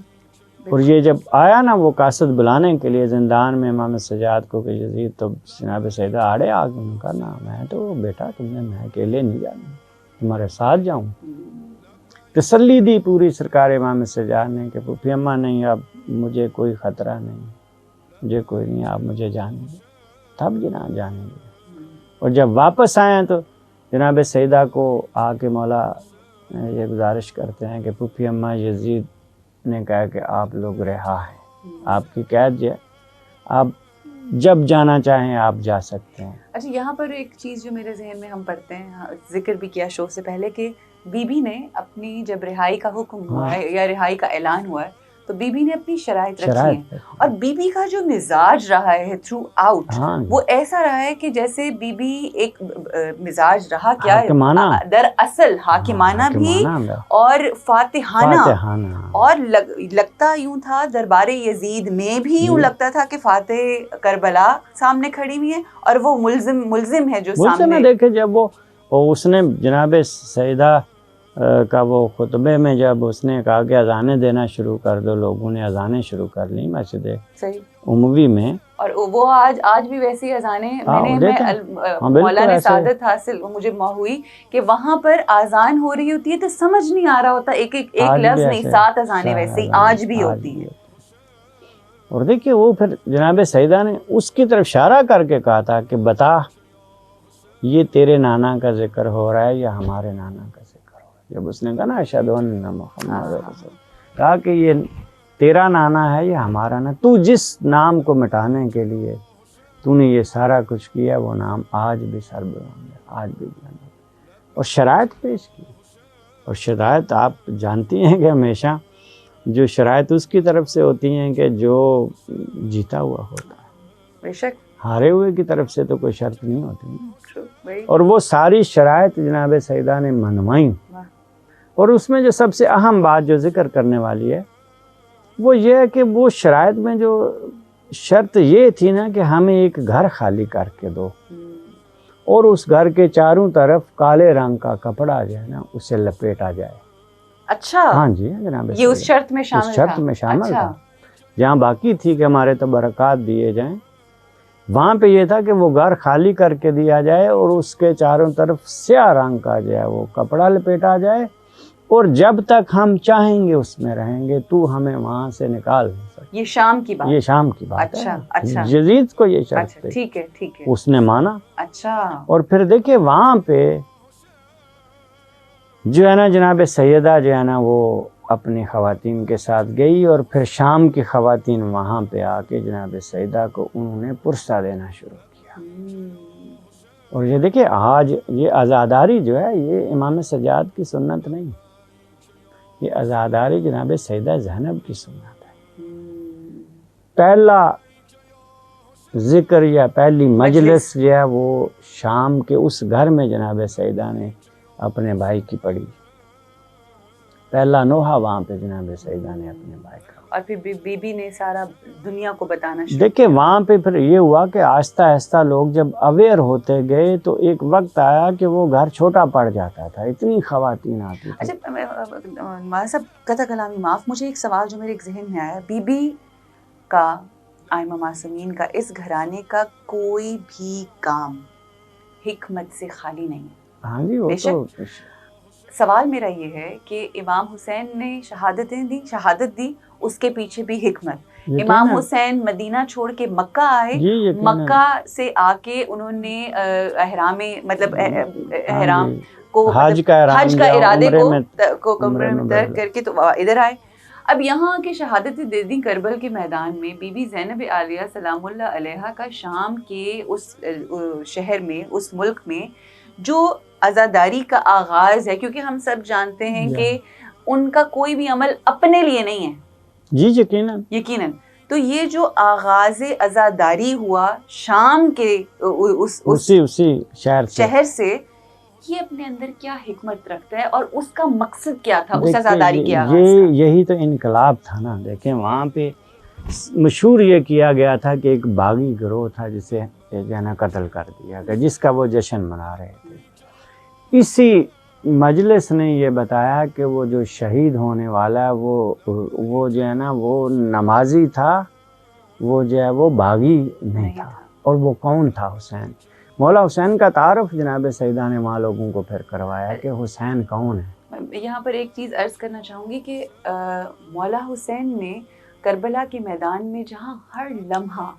Speaker 3: اور یہ جب آیا نا وہ قاصد بلانے کے لیے زندان میں امام سجاد کو کہ یزید، تو جناب سیدہ آڑے آ گئے، انہوں نے کہا نا میں تو بیٹا میں اکیلے نہیں جانا، تمہارے ساتھ جاؤں۔ تسلی دی پوری سرکار امام سجاد نے کہ پھپھی اماں نہیں، اب مجھے کوئی خطرہ نہیں، مجھے کوئی نہیں، آپ مجھے جانے دیں۔ تب جناب جانے دیں۔ اور جب واپس آئے تو جناب سیدہ کو آ کے مولا یہ گزارش کرتے ہیں کہ پھپھی اماں یزید نے کہا کہ آپ لوگ رہا ہیں، آپ کی قید جو ہے آپ جب جانا چاہیں آپ جا سکتے ہیں۔
Speaker 2: اچھا، یہاں پر ایک چیز جو میرے ذہن میں ہم پڑھتے ہیں، ذکر بھی کیا شو سے پہلے، کہ بی بی نے اپنی جب رہائی کا حکم ہوا ہے یا رہائی کا اعلان ہوا ہے تو بی بی نے اپنی شرائط رکھی ہیں، اور بی بی کا جو مزاج رہا ہے تھرو آؤٹ وہ ایسا رہا ہے کہ جیسے بی بی ایک مزاج رہا کیا دراصل حاکمانہ بھی اور فاتحانہ، اور لگتا یوں تھا دربار یزید میں بھی یوں لگتا تھا کہ فاتح کربلا سامنے کھڑی ہوئی ہے اور وہ ملزم ہے جو سامنے۔
Speaker 3: دیکھے جب وہ اس نے جناب سیدہ کا وہ خطبے میں جب اس نے کہا کہ اذانیں دینا شروع کر دو، لوگوں نے اذانیں شروع کر لی مسجد اموی میں،
Speaker 2: اور وہ آج بھی ویسی اذانیں مولانا سعادت حاصل مجھے ہوئی کہ وہاں پر اذان ہو رہی ہوتی ہے تو سمجھ نہیں آ رہا ہوتا، ایک لفظ نہیں، 7 اذانیں ویسے ہی آج بھی ہوتی ہیں۔
Speaker 3: اور دیکھیے وہ پھر جناب سیدہ نے اس کی طرف اشارہ کر کے کہا تھا کہ بتا یہ تیرے نانا کا ذکر ہو رہا ہے یا ہمارے نانا کا ذکر ہو رہا ہے؟ جب اس نے کہا نا اشہد ان محمد رسول، کہا کہ یہ تیرا نانا ہے یا ہمارا نانا، تو جس نام کو مٹانے کے لیے تو نے یہ سارا کچھ کیا وہ نام آج بھی سربلند ہے، آج بھی بلند ہے۔ اور شرائط پیش کی، اور شرائط آپ جانتی ہیں کہ ہمیشہ جو شرائط اس کی طرف سے ہوتی ہیں کہ جو جیتا ہوا ہوتا ہے،
Speaker 2: بے شک
Speaker 3: ہارے ہوئے کی طرف سے تو کوئی شرط نہیں ہوتی، اور وہ ساری شرائط جناب سیدہ نے منوائیں۔ اور اس میں جو سب سے اہم بات جو ذکر کرنے والی ہے وہ یہ ہے کہ وہ شرائط میں جو شرط یہ تھی نا کہ ہمیں ایک گھر خالی کر کے دو، اور اس گھر کے چاروں طرف کالے رنگ کا کپڑا جو ہے نا اسے لپیٹا جائے۔
Speaker 2: اچھا،
Speaker 3: ہاں جی جناب،
Speaker 2: یہ اس شرط میں شامل تھا؟
Speaker 3: اس شرط میں شامل تھا۔ جہاں باقی تھی کہ ہمارے تبرکات دیے جائیں، وہاں پہ یہ تھا کہ وہ گھر خالی کر کے دیا جائے اور اس کے چاروں طرف سیاہ رنگ کا جو ہے وہ کپڑا لپیٹا جائے، اور جب تک ہم چاہیں گے اس میں رہیں گے، تو ہمیں وہاں سے نکال نہیں سکتا.
Speaker 2: یہ شام کی بات.
Speaker 3: یہ شام کی بات
Speaker 2: اچھا
Speaker 3: ہے.
Speaker 2: اچھا
Speaker 3: یزید کو یہ شرط
Speaker 2: اچھا،
Speaker 3: تھی.
Speaker 2: ٹھیک ہے ٹھیک ہے.
Speaker 3: اس نے مانا.
Speaker 2: اچھا.
Speaker 3: اور پھر دیکھیں وہاں پہ جو ہے نا جناب سیدہ جو ہے نا وہ اپنی خواتین کے ساتھ گئی، اور پھر شام کی خواتین وہاں پہ آ کے جناب سیدہ کو انہوں نے پرسہ دینا شروع کیا. اور یہ دیکھیں آج یہ عزاداری جو ہے یہ امام سجاد کی سنت نہیں، یہ عزاداری جناب سیدہ زینب کی سنت ہے. پہلا ذکر یا پہلی مجلس جو ہے وہ شام کے اس گھر میں جناب سیدہ نے اپنے بھائی کی پڑھی. پہلا نوحہ وہاں پہ جناب سیدہ نے اپنے بھائی کا.
Speaker 2: اور پھر بی بی نے سارا دنیا کو بتانا شروع.
Speaker 3: دیکھیں وہاں پہ پھر یہ ہوا کہ آہستہ آہستہ لوگ جب اویئر ہوتے گئے تو ایک وقت آیا کہ وہ گھر چھوٹا پڑ جاتا تھا، اتنی خواتین آتی تھی.
Speaker 2: اچھا ماں صاحب قطع کلامی معاف، مجھے ایک سوال جو میرے ایک ذہن میں آیا، بی بی کا آئمہ معصومین کا اس گھرانے کا کوئی بھی کام حکمت سے خالی نہیں ہے.
Speaker 3: ہاں جی وہ تو
Speaker 2: سوال میرا یہ ہے کہ امام حسین نے شہادت دی، اس کے پیچھے بھی حکمت. امام حسین مدینہ چھوڑ کے مکہ آئے، مکہ سے آ کے انہوں نے احرام کو حج کا ارادے کو کمرے میں ترک کر کے تو ادھر آئے. اب یہاں کے شہادت دے دی کربل کے میدان میں بی بی زینب عالیہ سلام اللہ علیہا کا شام کے اس شہر میں، اس ملک میں جو عزاداری کا آغاز ہے، کیونکہ ہم سب جانتے ہیں کہ ان کا کوئی بھی عمل اپنے لیے نہیں ہے. جی یقیناً. تو یہ جو آغاز عزاداری ہوا شام کے اسی شہر سے، یہ اپنے اندر کیا حکمت رکھتا ہے اور اس کا مقصد کیا تھا اس عزاداری کے آغاز کا؟
Speaker 3: یہی تو انقلاب تھا نا. دیکھیں وہاں پہ مشہور یہ کیا گیا تھا کہ ایک باغی گروہ تھا جسے جانا قتل کر دیا گیا، جس کا وہ جشن منا رہے تھے. اسی مجلس نے یہ بتایا کہ وہ جو شہید ہونے والا ہے وہ جو ہے نا وہ نمازی تھا، وہ جو ہے وہ باغی نہیں تھا. اور وہ کون تھا؟ حسین. مولا حسین کا تعارف جناب سیدہ نے وہاں لوگوں کو پھر کروایا کہ حسین کون ہے.
Speaker 2: یہاں پر ایک چیز عرض کرنا چاہوں گی کہ مولا حسین نے کربلا کے میدان میں جہاں ہر لمحہ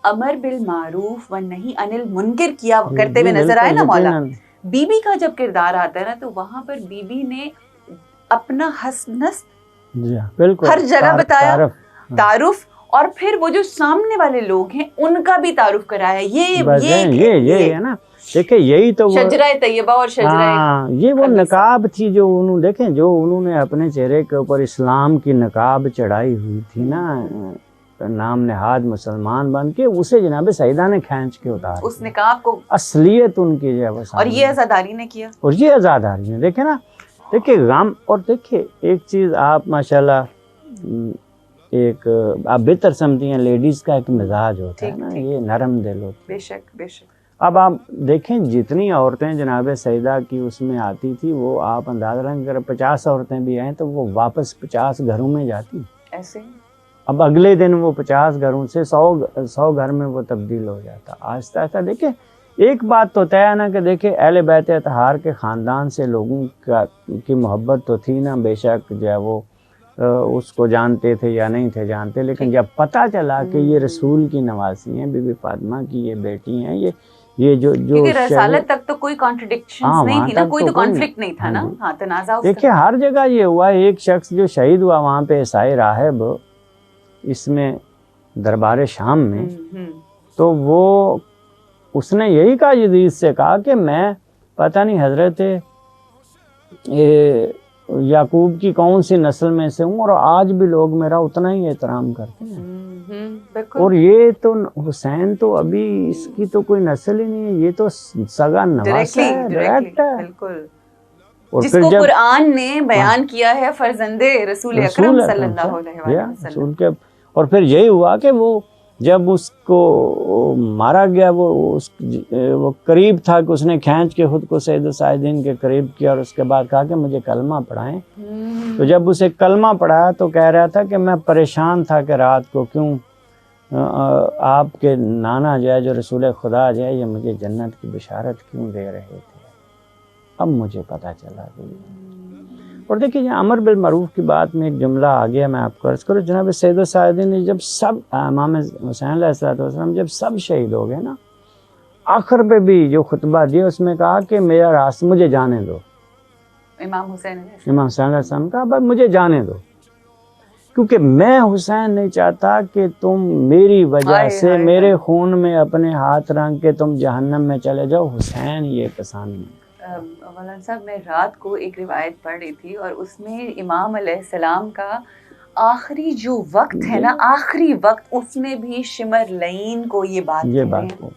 Speaker 2: امر بالمعروف و نہی عن المنکر کیا کرتے ہوئے نظر آئے نا مولا، بی بی کا جب کردار آتا ہے نا تو وہاں پر بی بی نے اپنا حسنس ہر جگہ بتایا، تعارف، اور پھر وہ جو سامنے والے لوگ ہیں ان کا بھی تعارف کرایا. یہ
Speaker 3: ہے نا. دیکھیں یہی تو
Speaker 2: شجرہ طیبہ اور شجرہ
Speaker 3: یہ وہ نقاب تھی جو انہوں نے اپنے چہرے کے اوپر اسلام کی نقاب چڑھائی ہوئی تھی نا، نام نہاد مسلمان بن کے، اسے جناب سیدہ نے کھینچ کے اتارا، اس
Speaker 2: نقاب کو
Speaker 3: اصلیت ان کی جو ہے.
Speaker 2: اور یہ عزاداری نے کیا،
Speaker 3: اور یہ عزاداری نے. دیکھیں نا، دیکھیں غم. اور دیکھیں ایک چیز آپ ماشاءاللہ ایک آپ بہتر سمجھتی ہیں، لیڈیز کا ایک مزاج ہوتا ہے نا، یہ نرم دل ہوتا ہے.
Speaker 2: بے شک بے شک.
Speaker 3: اب آپ دیکھیں جتنی عورتیں جناب سیدہ کی اس میں آتی تھی، وہ آپ اندازہ رکھیں اگر 50 عورتیں بھی آئیں تو وہ واپس 50 گھروں میں جاتی
Speaker 2: ایسے.
Speaker 3: اب اگلے دن وہ 50 گھروں سے 100 گھر میں وہ تبدیل ہو جاتا. آہستہ آہستہ دیکھیں ایک بات تو طے ہے نا کہ دیکھیں اہل بیت اطہار کے خاندان سے لوگوں کی محبت تو تھی نا، بے شک جو ہے وہ اس کو جانتے تھے یا نہیں تھے جانتے، لیکن جب پتہ چلا کہ یہ رسول کی نواسی ہیں، بی بی فاطمہ کی یہ بیٹی ہیں، یہ جو
Speaker 2: رسالت تک تو کوئی کانٹرڈکشنز نہیں تھی نا، کوئی تو کانفلکٹ نہیں تھا نا. ہاں تنازع.
Speaker 3: دیکھیں ہر جگہ یہ ہوا. ایک شخص جو شہید ہوا وہاں پہ عیسائی راہب، اس میں دربار شام میں، تو وہ اس نے یہی کہا یزید سے کہا کہ میں پتہ نہیں حضرت یعقوب کی کون سی نسل میں سے ہوں، اور آج بھی لوگ میرا اتنا ہی احترام کرتے ہیں. اور یہ تو حسین تو ابھی اس کی تو کوئی نسل ہی نہیں ہے، یہ تو سگا نواسا ہے، ڈائریکٹ ہے.
Speaker 2: جس کو قرآن نے بیان کیا ہے فرزند رسول اکرم صلی اللہ علیہ وسلم.
Speaker 3: اور پھر یہی ہوا کہ وہ جب اس کو مارا گیا، وہ قریب تھا کہ اس نے کھینچ کے خود کو سید الساجدین کے قریب کیا، اور اس کے بعد کہا کہ مجھے کلمہ پڑھائیں. تو جب اسے کلمہ پڑھایا تو کہہ رہا تھا کہ میں پریشان تھا کہ رات کو کیوں آپ کے نانا جو ہے، جو رسول خدا جو ہے، یہ مجھے جنت کی بشارت کیوں دے رہے تھے. اب مجھے پتہ چلا کہ اور دیکھیے یہ امر بالمعروف کی بات میں ایک جملہ آ گیا، میں آپ کو عرض کروں، جناب سید السائدین نے جب سب امام حسین علیہ السلام جب سب شہید ہو گئے نا، آخر پہ بھی جو خطبہ دیا اس میں کہا کہ میرا راستہ مجھے جانے دو.
Speaker 2: امام حسین علیہ السلام.
Speaker 3: امام حسین علیہ السلام کہا بس مجھے جانے دو، کیونکہ میں حسین نہیں چاہتا کہ تم میری وجہ سے میرے خون میں اپنے ہاتھ رنگ کے تم جہنم میں چلے جاؤ. حسین یہ پسند نہیں.
Speaker 2: مولانا صاحب میں رات کو ایک روایت پڑھ رہی تھی اور اس میں امام علیہ السلام کا آخری جو وقت ہے نا، آخری وقت، اس میں بھی شمر لعین کو یہ بات کہہ رہے ہیں.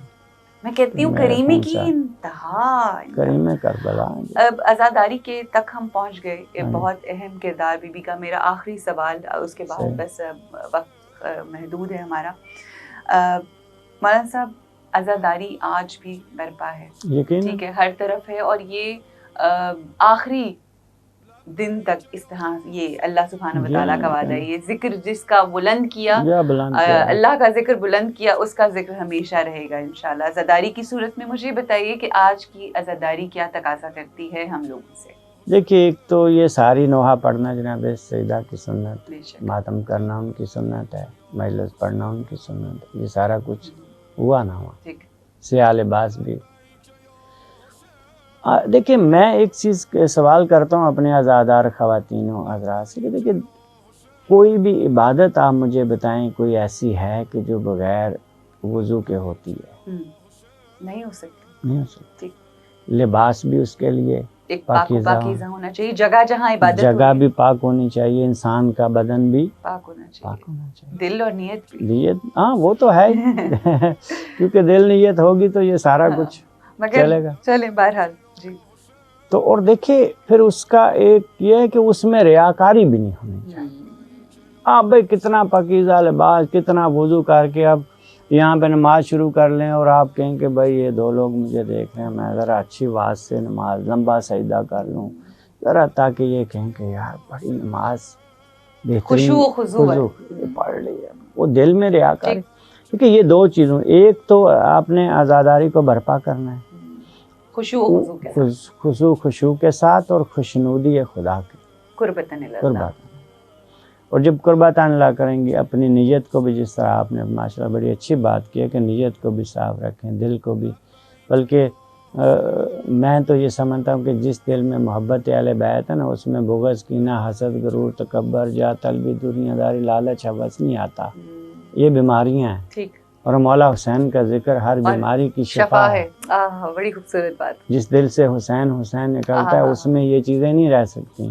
Speaker 2: میں کہتی ہوں کریمی کی انتہا،
Speaker 3: کریم کربلا.
Speaker 2: اب عزاداری کے تک ہم پہنچ گئے. ایک بہت اہم کردار بی بی کا. میرا آخری سوال، اس کے بعد بس وقت محدود ہے ہمارا. مولانا صاحب عزاداری آج بھی برپا ہے، ٹھیک ہے، ہر طرف ہے، اور یہ آخری دن تک استحاں، یہ اللہ سبحانہ و تعالیٰ کا وعدہ ہے. یہ ذکر جس کا بلند کیا، اللہ کا ذکر بلند کیا، اس کا ذکر ہمیشہ رہے گا انشاءاللہ. عزاداری کی صورت میں مجھے بتائیے کہ آج کی عزاداری کیا تقاضا کرتی ہے ہم لوگوں سے؟
Speaker 3: دیکھیے ایک تو یہ ساری نوحہ پڑھنا جناب سیدہ کی سنت، ماتم کرنا ان کی سنت ہے، مجلس پڑھنا ان کی سنت ہے. یہ سارا کچھ ہوا نہ ہوا، سیاہ لباس بھی. دیکھیں میں ایک چیز سوال کرتا ہوں اپنے عزادار خواتین و حضرات سے کہ دیکھیں کوئی بھی عبادت آپ مجھے بتائیں کوئی ایسی ہے کہ جو بغیر وضو کے ہوتی ہے؟
Speaker 2: نہیں ہو سکتی.
Speaker 3: نہیں ہو سکتی. لباس بھی اس کے لیے
Speaker 2: ایک پاکیزہ ہونا چاہیے، جگہ جہاں عبادت
Speaker 3: جگہ بھی پاک ہونی چاہیے، انسان کا بدن بھی
Speaker 2: پاک ہونا چاہیے، دل اور نیت بھی.
Speaker 3: نیت ہاں وہ تو ہے کیونکہ دل نیت ہوگی تو یہ سارا کچھ چلے گا.
Speaker 2: چلیں بہرحال جی.
Speaker 3: تو اور دیکھیں پھر اس کا ایک یہ ہے کہ اس میں ریاکاری بھی نہیں ہونی چاہیے. آپ بھائی کتنا پاکیزہ لباس، کتنا وضو کر کے اب یہاں پہ نماز شروع کر لیں اور آپ کہیں کہ بھائی یہ دو لوگ مجھے دیکھ رہے ہیں، میں ذرا اچھی آواز سے نماز لمبا سجدہ کر لوں ذرا، تاکہ یہ کہیں کہ یار بڑی نماز بہترین خضوع پڑھ لی ہے. وہ دل میں ریاکاری. کیونکہ یہ دو چیزوں، ایک تو آپ نے عزاداری کو برپا کرنا ہے خضوع خشوع کے ساتھ اور خوشنودی خدا کی قربت. اور جب قربت اللہ کریں گے اپنی نیت کو بھی، جس طرح آپ نے ماشاءاللہ بڑی اچھی بات کی ہے کہ نیت کو بھی صاف رکھیں، دل کو بھی. بلکہ میں تو یہ سمجھتا ہوں کہ جس دل میں محبت اہل بیت ہے نا، اس میں بغض، کینہ، حسد، غرور، تکبر، جاہ طلبی، دنیا داری، لالچ، ہوس نہیں آتا. یہ بیماریاں ہیں. اور مولا حسین کا ذکر ہر بیماری کی شفا ہے.
Speaker 2: بڑی خوبصورت بات.
Speaker 3: جس دل سے حسین حسین نکلتا ہے اس میں یہ چیزیں نہیں رہ سکتی.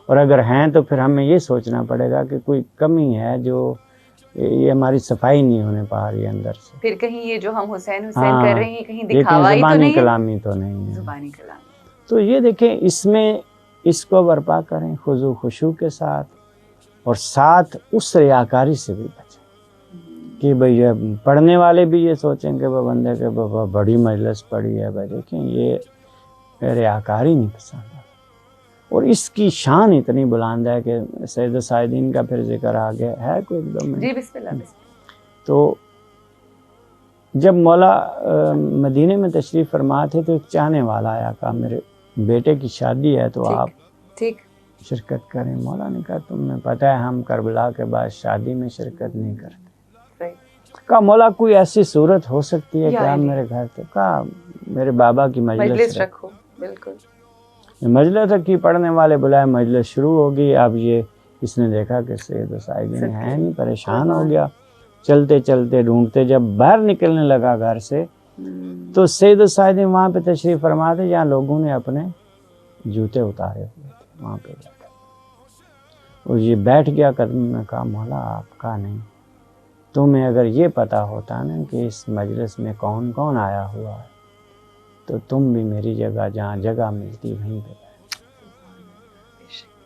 Speaker 3: اور اگر ہیں تو پھر ہمیں یہ سوچنا پڑے گا کہ کوئی کمی ہے جو یہ ہماری صفائی نہیں ہونے پا رہی ہے اندر سے.
Speaker 2: پھر کہیں یہ جو ہم حسین حسین کر رہے ہیں کہیں دکھاوائی تو نہیں ہے،
Speaker 3: زبانی کلامی تو نہیں ہے.
Speaker 2: زبانی کلامی.
Speaker 3: تو یہ دیکھیں اس میں اس کو برپا کریں خضوع خشوع کے ساتھ، اور ساتھ اس ریاکاری سے بھی بچیں کہ بھئی پڑھنے والے بھی یہ سوچیں کہ وہ بندے کے بڑی مجلس پڑھی ہے. بھائی دیکھیں یہ ریاکاری نہیں پسند ہے. اور اس کی شان اتنی بلند ہے کہ سید السائدین کا پھر ذکر آ گیا ہے کوئی ایک دو منٹ.
Speaker 2: جی بسم اللہ.
Speaker 3: تو جب مولا مدینے میں تشریف فرما تھے تو ایک چاہنے والا آیا، کہا میرے بیٹے کی شادی ہے تو آپ شرکت کریں. مولا نے کہا تمہیں پتہ ہے ہم کربلا کے بعد شادی میں شرکت نہیں کرتے. کہا مولا کوئی ایسی صورت ہو سکتی ہے کہ آپ میرے گھر تھے؟ کہا میرے بابا کی مجلس
Speaker 2: رکھو. بالکل.
Speaker 3: مجلس رکھی، پڑھنے والے بلائے، مجلس شروع ہوگی. اب یہ اس نے دیکھا کہ سید السائدین ہے نہیں، پریشان ہو گیا. چلتے چلتے ڈھونڈتے جب باہر نکلنے لگا گھر سے تو سید السائدین وہاں پہ تشریف فرما تھے جہاں لوگوں نے اپنے جوتے اتارے ہوئے تھے، وہاں پہ بیٹھا. اور یہ بیٹھ گیا قدم میں. کہا مولا آپ کا نہیں، تمہیں اگر یہ پتہ ہوتا نا کہ اس مجلس میں کون کون آیا ہوا ہے تو تم بھی میری جگہ جہاں جگہ ملتی وہیں پہ بیٹھ.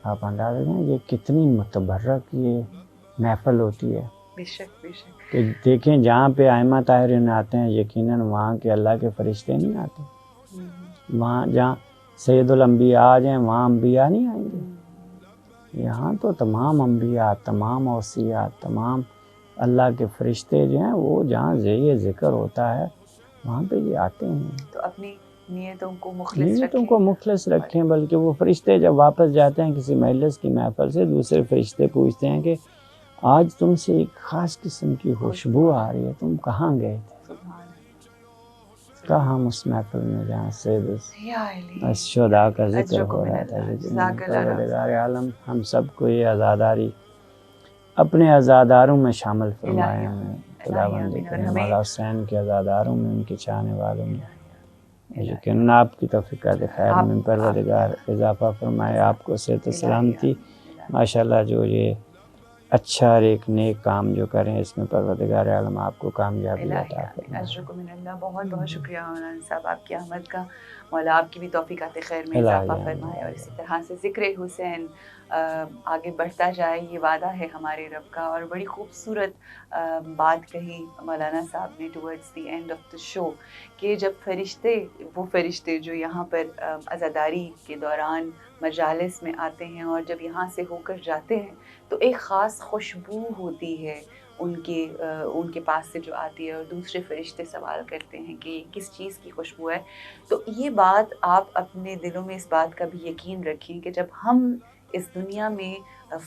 Speaker 3: آپ اندازہ کریں یہ کتنی متبرک یہ محفل ہوتی ہے. کہ دیکھیں جہاں پہ ائمہ طاہرین آتے ہیں یقیناً وہاں کے اللہ کے فرشتے نہیں آتے. وہاں جہاں سید الانبیاء آ جائیں وہاں انبیاء نہیں آئیں گے. یہاں تو تمام انبیاء، تمام اوصیاء، تمام اللہ کے فرشتے جو ہیں وہ جہاں ذکر ہوتا ہے وہاں پہ یہ آتے ہیں.
Speaker 2: تو اپنی نیتوں کو مخلص
Speaker 3: نیتوں
Speaker 2: رکھیں.
Speaker 3: کو مخلص رکھیں. بلکہ وہ فرشتے جب واپس جاتے ہیں کسی مجلس کی محفل سے، دوسرے فرشتے پوچھتے ہیں کہ آج تم سے ایک خاص قسم کی خوشبو آ رہی ہے، تم کہاں گئے تھے؟
Speaker 2: سبحان اللہ.
Speaker 3: کہاں ہم اس محفل میں جہاں سے
Speaker 2: یا علی
Speaker 3: شہداء کا ذکر
Speaker 2: اجرکم
Speaker 3: ہو
Speaker 2: من
Speaker 3: رہا تھا.
Speaker 2: اللہ.
Speaker 3: لیکن
Speaker 2: جزاک اللہ.
Speaker 3: پروردگار عالم ہم سب کو یہ عزاداری اپنے عزاداروں میں شامل فرمائے. ہمیں خدا بندی کریں مولا حسین کے عزاداروں میں، ان کے چاہنے والوں میں. لیکن آپ کی توفیقات خیر میں پروردگار اضافہ فرمائے. آپ کو صحت و سلامتی. ماشاءاللہ جو یہ اچھا اور ایک نیک کام جو کریں اس میں پروردگار عالم آپ کو کامیابی عطا فرمائے.
Speaker 2: اجرکم من اللہ. بہت بہت شکریہ مولانا صاحب آپ کی آمد کا. مولا آپ کی بھی توفیقات خیر میں اضافہ فرمائے اور اسی طرح سے ذکر حسین آگے بڑھتا جائے. یہ وعدہ ہے ہمارے رب کا. اور بڑی خوبصورت بات کہی مولانا صاحب نے towards the end of the show کہ جب فرشتے، وہ فرشتے جو یہاں پر عزاداری کے دوران مجالس میں آتے ہیں اور جب یہاں سے ہو کر جاتے ہیں تو ایک خاص خوشبو ہوتی ہے ان کے پاس سے جو آتی ہے، اور دوسرے فرشتے سوال کرتے ہیں کہ یہ کس چیز کی خوشبو ہے. تو یہ بات آپ اپنے دلوں میں اس بات کا بھی یقین رکھیں کہ جب ہم اس دنیا میں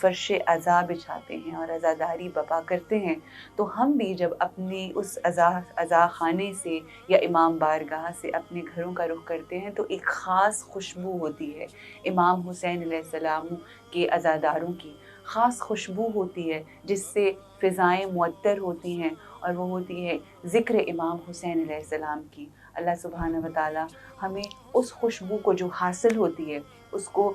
Speaker 2: فرش عزا بچھاتے ہیں اور عزاداری بپا کرتے ہیں تو ہم بھی جب اپنے اس عزا خانے سے یا امام بارگاہ سے اپنے گھروں کا رخ کرتے ہیں تو ایک خاص خوشبو ہوتی ہے. امام حسین علیہ السلام کے عزاداروں کی خاص خوشبو ہوتی ہے جس سے فضائیں معطر ہوتی ہیں، اور وہ ہوتی ہے ذکر امام حسین علیہ السلام کی. اللہ سبحانہ و تعالی ہمیں اس خوشبو کو جو حاصل ہوتی ہے اس کو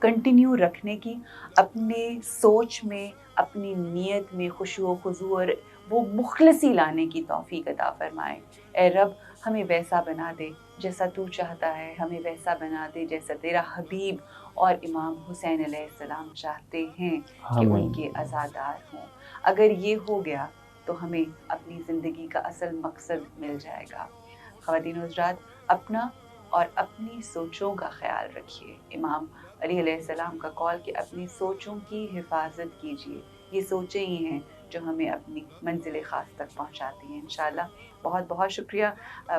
Speaker 2: کنٹینیو رکھنے کی، اپنے سوچ میں، اپنی نیت میں خشوع و خضوع اور وہ مخلصی لانے کی توفیق عطا فرمائے. اے رب ہمیں ویسا بنا دے جیسا تو چاہتا ہے، ہمیں ویسا بنا دے جیسا تیرا حبیب اور امام حسین علیہ السلام چاہتے ہیں کہ ان کے عزادار ہوں. اگر یہ ہو گیا تو ہمیں اپنی زندگی کا اصل مقصد مل جائے گا. خواتین و حضرات، اپنا اور اپنی سوچوں کا خیال رکھیے. امام علی علیہ السلام کا قول کہ اپنی سوچوں کی حفاظت کیجیے. یہ سوچیں ہی ہیں جو ہمیں اپنی منزل خاص تک پہنچاتی ہیں. انشاءاللہ بہت بہت شکریہ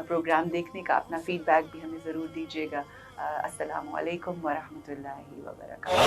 Speaker 2: پروگرام دیکھنے کا. اپنا فیڈ بیک بھی ہمیں ضرور دیجیے گا. السلام علیکم ورحمۃ اللہ وبرکاتہ.